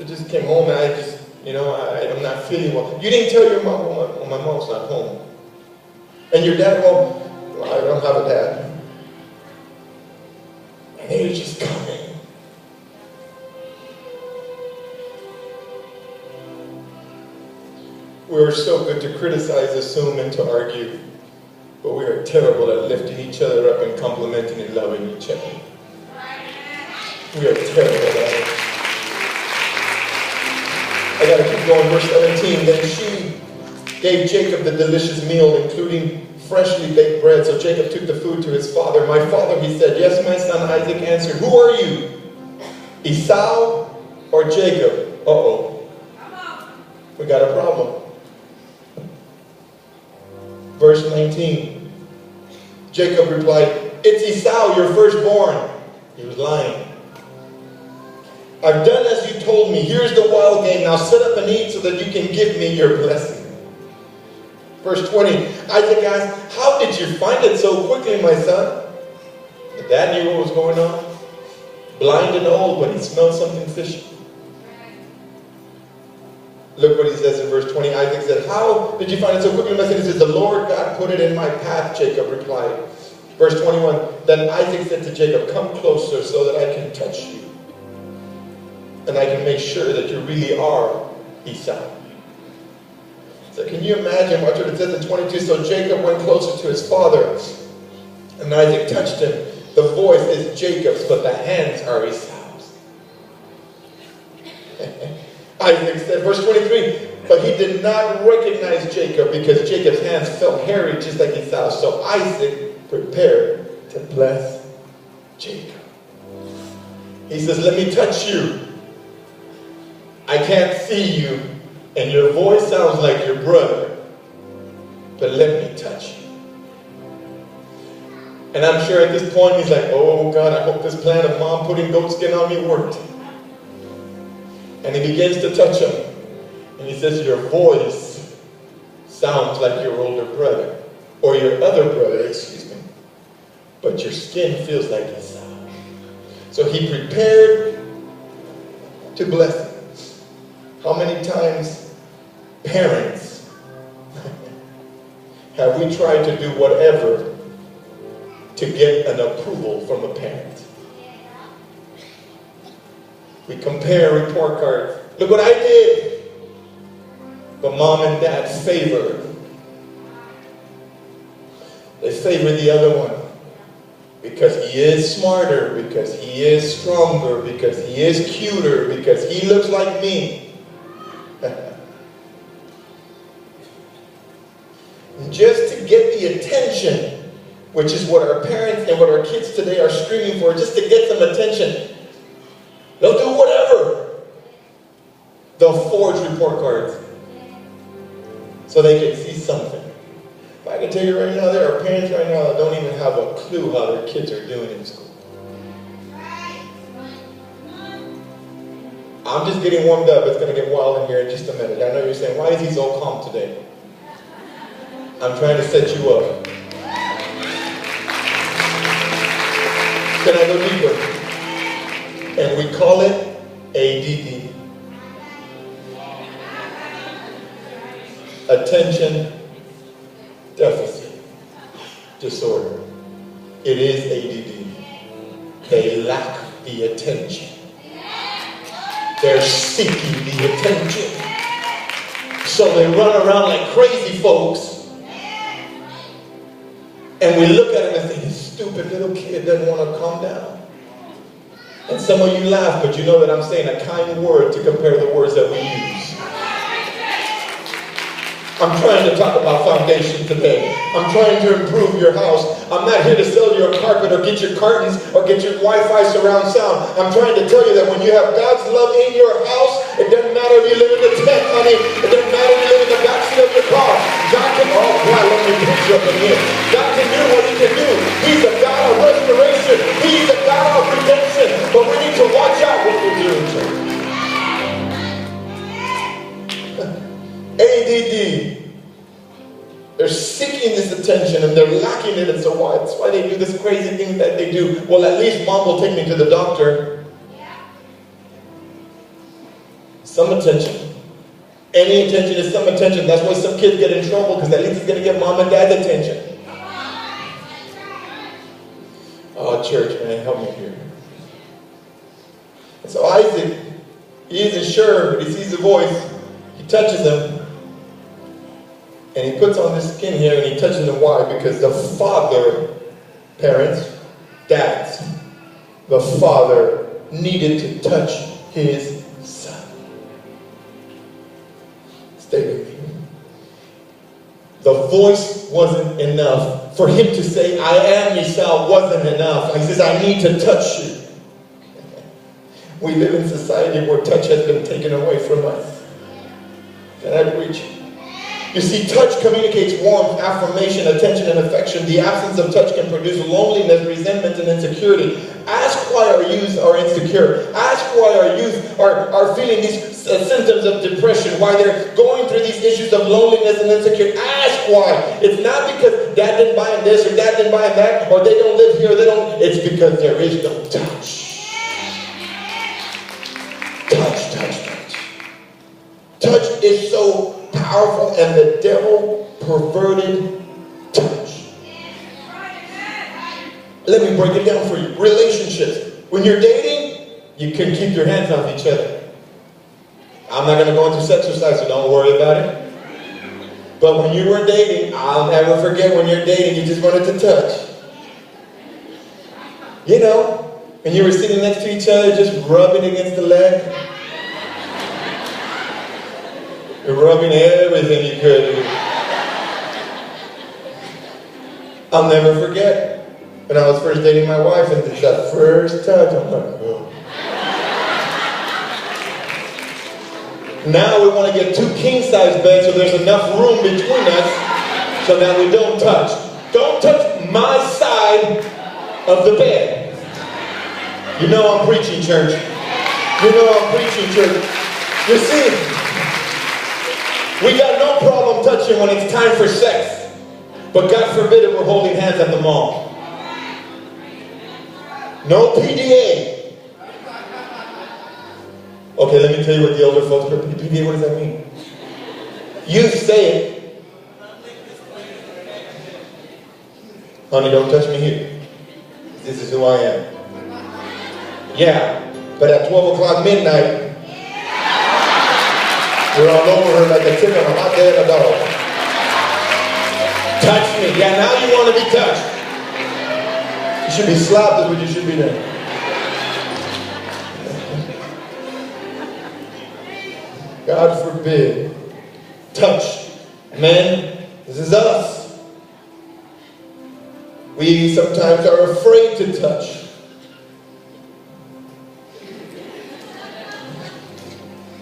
just came home and I just, I'm not feeling well. You didn't tell your mom, well, my mom's not home. And your dad, well, I don't have a dad. And they were just coming. We are so good to criticize, assume, and to argue. But we are terrible at lifting each other up and complimenting and loving each other. We are terrible at it. I gotta keep going, verse 17. Then she gave Jacob the delicious meal, including freshly baked bread. So Jacob took the food to his father. My father, he said. Yes, my son. Isaac answered. Who are you? Esau or Jacob? Uh-oh. We got a problem. Verse 19. Jacob replied, it's Esau, your firstborn. He was lying. I've done as you told me. Here's the wild game. Now sit up and eat so that you can give me your blessing. Verse 20. Isaac asked, how did you find it so quickly, my son? The dad knew what was going on. Blind and old, but he smelled something fishy. Look what he says in verse 20. Isaac said, how did you find it so quickly, my son? He says, the Lord God put it in my path, Jacob replied. Verse 21. Then Isaac said to Jacob, come closer so that I can touch you. And I can make sure that you really are Esau. So can you imagine what it says in 22? So Jacob went closer to his father. And Isaac touched him. The voice is Jacob's, but the hands are Esau's. Isaac said, verse 23, but he did not recognize Jacob because Jacob's hands felt hairy just like Esau's. So Isaac prepared to bless Jacob. He says, let me touch you. I can't see you, and your voice sounds like your brother, but let me touch you. And I'm sure at this point he's like, oh God, I hope this plan of mom putting goat skin on me worked. And he begins to touch him. And he says, your voice sounds like your older brother, or your other brother, excuse me. But your skin feels like Esau. So he prepared to bless him. How many times, parents, have we tried to do whatever to get an approval from a parent? We compare report cards. Look what I did. But mom and dad favor. They favor the other one. Because he is smarter, because he is stronger, because he is cuter, because he looks like me. Just to get the attention, which is what our parents and what our kids today are screaming for, just to get some attention. They'll do whatever. They'll forge report cards so they can see something. But I can tell you right now, there are parents right now that don't even have a clue how their kids are doing in school. I'm just getting warmed up. It's going to get wild in here in just a minute. I know you're saying, why is he so calm today? I'm trying to set you up. Can I go deeper? And we call it ADD. Attention Deficit Disorder. It is ADD. They lack the attention. They're seeking the attention. So they run around like crazy folks. And we look at him and think, this stupid little kid doesn't want to calm down. And some of you laugh, but you know that I'm saying a kind word to compare the words that we use. I'm trying to talk about foundation today. I'm trying to improve your house. I'm not here to sell you a carpet or get your curtains or get your Wi-Fi surround sound. I'm trying to tell you that when you have God's love in your house, it doesn't matter if you live in the tent, honey. It doesn't matter if you live in the backseat of your car. God can, oh God, let me preach you up in here. God can do what he can do. He's a God of restoration. He's a God of redemption. But we need to watch out what we're doing, church. ADD. They're seeking this attention and they're lacking it, and so why? That's why they do this crazy thing that they do. Well, at least mom will take me to the doctor. Some attention. Any attention is some attention. That's why some kids get in trouble, because at least he's going to get mom and dad's attention. Oh, church, man, help me here. And so Isaac, he isn't sure, but he sees the voice. He touches him. And he puts on this skin here, and he touches him. Why? Because the father, parents, dads, the father needed to touch his son. Stay with me. The voice wasn't enough. For him to say, I am Esau, wasn't enough. He says, I need to touch you. We live in society where touch has been taken away from us. Can I preach? You see, touch communicates warmth, affirmation, attention, and affection. The absence of touch can produce loneliness, resentment, and insecurity. Ask why our youth are insecure. Ask why our youth are feeling these symptoms of depression, why they're going through these issues of loneliness and insecurity. Ask why. It's not because dad didn't buy them this or dad didn't buy them that, or they don't live here, or they don't. It's because there is no touch. Touch, touch, touch. Touch is so powerful, and the devil perverted touch. Let me break it down for you. Relationships. When you're dating, you can keep your hands off each other. I'm not going to go into sexercise, so don't worry about it. But when you were dating, I'll never forget when you're dating, you just wanted to touch. You know, when you were sitting next to each other, just rubbing against the leg. You're rubbing everything you could. I'll never forget when I was first dating my wife, and that first touch, I'm like, oh. Now we want to get 2 king-size beds so there's enough room between us so that we don't touch. Don't touch my side of the bed. You know I'm preaching, church. You know I'm preaching, church. You see, we got no problem touching when it's time for sex. But God forbid if we're holding hands at the mall. No PDA. Okay, let me tell you what the older folks, PDA, what does that mean? You say it. Honey, don't touch me here. This is who I am. Yeah, but at 12 o'clock midnight, we're all over her like a chicken on a hot day and a dog. Touch me. Yeah, now you want to be touched. You should be slapped is what you should be doing. God forbid. Touch. Men, this is us. We sometimes are afraid to touch.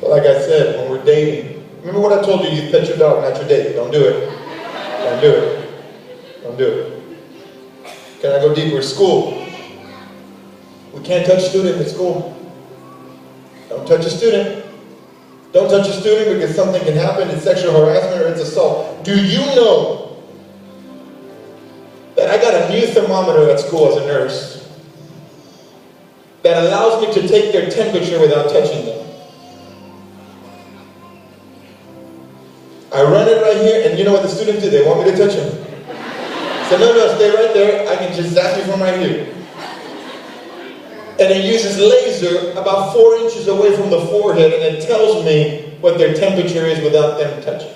But like I said, when we're dating, remember what I told you, you pet your dog, not your date. Don't do it. Don't do it. Don't do it. Can I go deeper? School. We can't touch students at school. Don't touch a student. Don't touch a student because something can happen. It's sexual harassment or it's assault. Do you know that I got a new thermometer at school as a nurse that allows me to take their temperature without touching them? I run it right here, and you know what the students do? They want me to touch them. So no, stay right there. I can just zap you from right here. And it uses laser about 4 inches away from the forehead, and it tells me what their temperature is without them touching.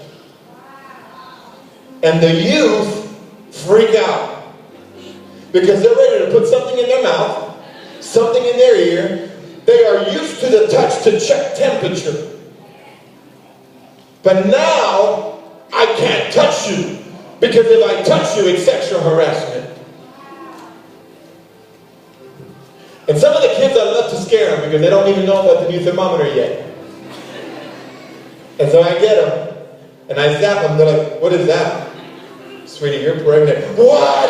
And the youth freak out because they're ready to put something in their mouth, something in their ear. They are used to the touch to check temperature. But now, I can't touch you, because if I touch you, it's sexual harassment. And some of the kids, I love to scare them, because they don't even know about the new thermometer yet. And so I get them, and I zap them, they're like, what is that? Sweetie, you're pregnant. What?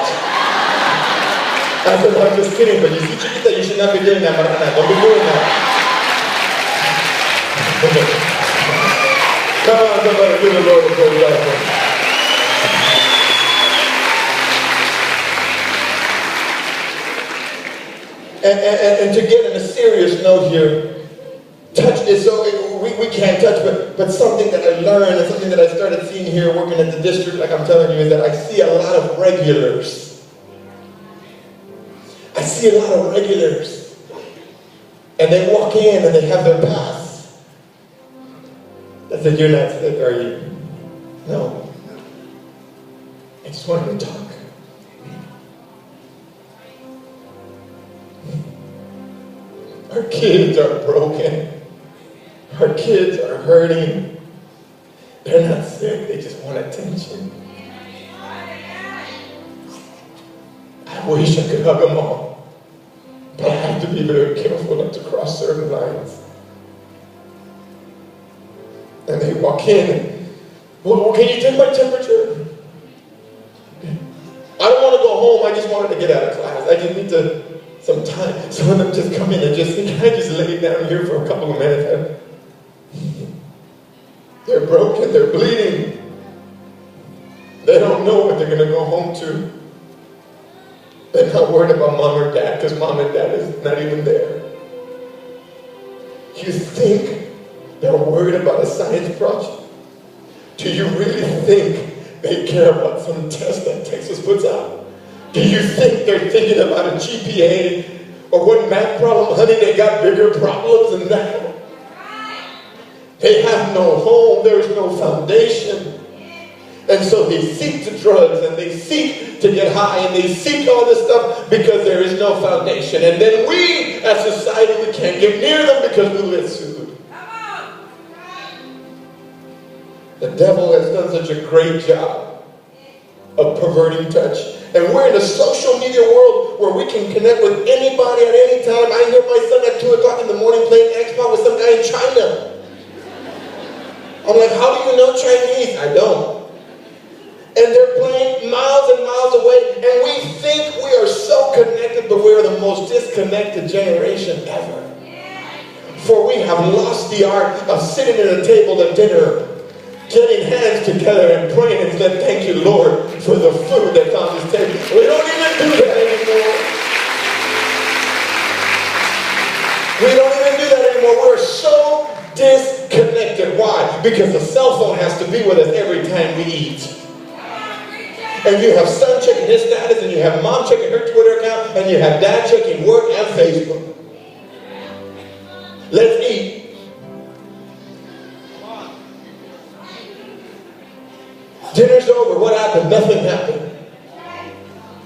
I said, I'm just kidding, but you see, chiquita, you should not be doing that, Marana. Don't be doing that. Come on, somebody, give the Lord a praise offering. And to get on a serious note here, touch is so, we can't touch, but something that I learned and something that I started seeing here working at the district, like I'm telling you, is that I see a lot of regulars. I see a lot of regulars. And they walk in and they have their pass. I said, you're not sick, are you? No. I just wanted to talk. Our kids are broken. Our kids are hurting. They're not sick, they just want attention. I wish I could hug them all. But I have to be very careful not to cross certain lines. And they walk in. Well, can you take my temperature? I don't want to go home, I just wanted to get out of class. I just need some time. Some of them just come in and just think, can I just lay down here for a couple of minutes? They're broken, they're bleeding. They don't know what they're going to go home to. They're not worried about mom or dad because mom and dad is not even there. You think they're worried about a science project? Do you really think they care about some test that Texas puts out? Do you think they're thinking about a GPA or what math problem? Honey, they got bigger problems than that. They have no home, there's no foundation. And so they seek the drugs and they seek to get high and they seek all this stuff because there is no foundation. And then we, as society, we can't get near them because we'll get sued. The devil has done such a great job of perverting touch. And we're in a social media world where we can connect with anybody at any time. I hear my son at 2 o'clock in the morning playing Xbox with some guy in China. I'm like, how do you know Chinese? I don't. And they're playing miles and miles away, and we think we are so connected, but we are the most disconnected generation ever. For we have lost the art of sitting at a table at dinner, getting hands together and praying and saying, thank you, Lord, for the food that's on this table. We don't even do that anymore. We don't even do that anymore. We're so disconnected. Why? Because the cell phone has to be with us every time we eat. And you have son checking his status, and you have mom checking her Twitter account, and you have dad checking work and Facebook. Let's eat. Dinner's over. What happened? Nothing happened.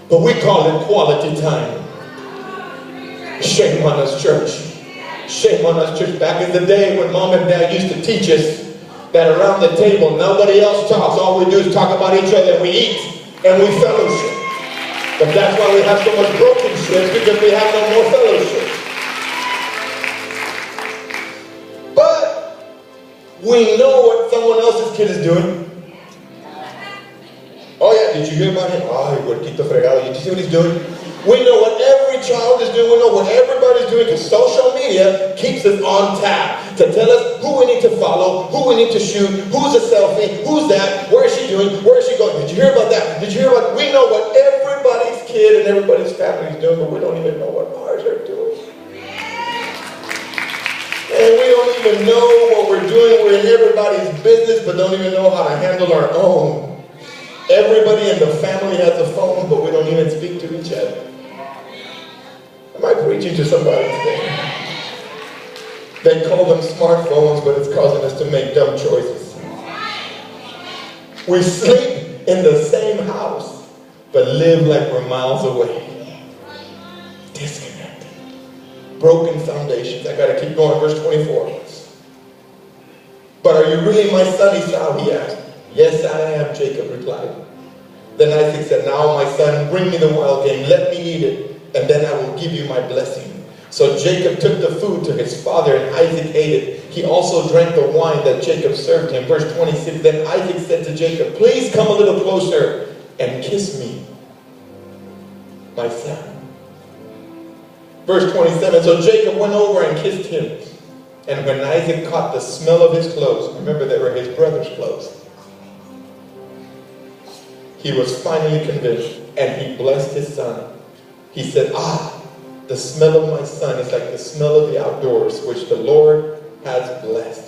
But we call it quality time. Shame on us, church. Shame on us, church. Back in the day when mom and dad used to teach us that around the table nobody else talks. All we do is talk about each other, and we eat and we fellowship. But that's why we have so much broken shit, because we have no more fellowship. But we know what someone else's kid is doing. Oh yeah, did you hear about him? Oh, huerquito fregado. Did you see what he's doing? We know what every child is doing. We know what everybody's doing, because social media keeps us on tap to tell us who we need to follow, who we need to shoot, who's a selfie, who's that, where is she doing, where is she going? Did you hear about that? Did you hear about that? We know what everybody's kid and everybody's family is doing, but we don't even know what ours are doing. And we don't even know what we're doing. We're in everybody's business, but don't even know how to handle our own. Everybody in the family has a phone, but we don't even speak to each other. Am I preaching to somebody today? They call them smartphones, but it's causing us to make dumb choices. We sleep in the same house, but live like we're miles away. Disconnected. Broken foundations. I gotta keep going. Verse 24. But are you really my son, Esau? He asked. Yes, I am, Jacob replied. Then Isaac said, now my son, bring me the wild game. Let me eat it, and then I will give you my blessing. So Jacob took the food to his father, and Isaac ate it. He also drank the wine that Jacob served him. Verse 26, then Isaac said to Jacob, please come a little closer and kiss me, my son. Verse 27, so Jacob went over and kissed him. And when Isaac caught the smell of his clothes, remember they were his brother's clothes, he was finally convinced, and he blessed his son. He said, the smell of my son is like the smell of the outdoors, which the Lord has blessed.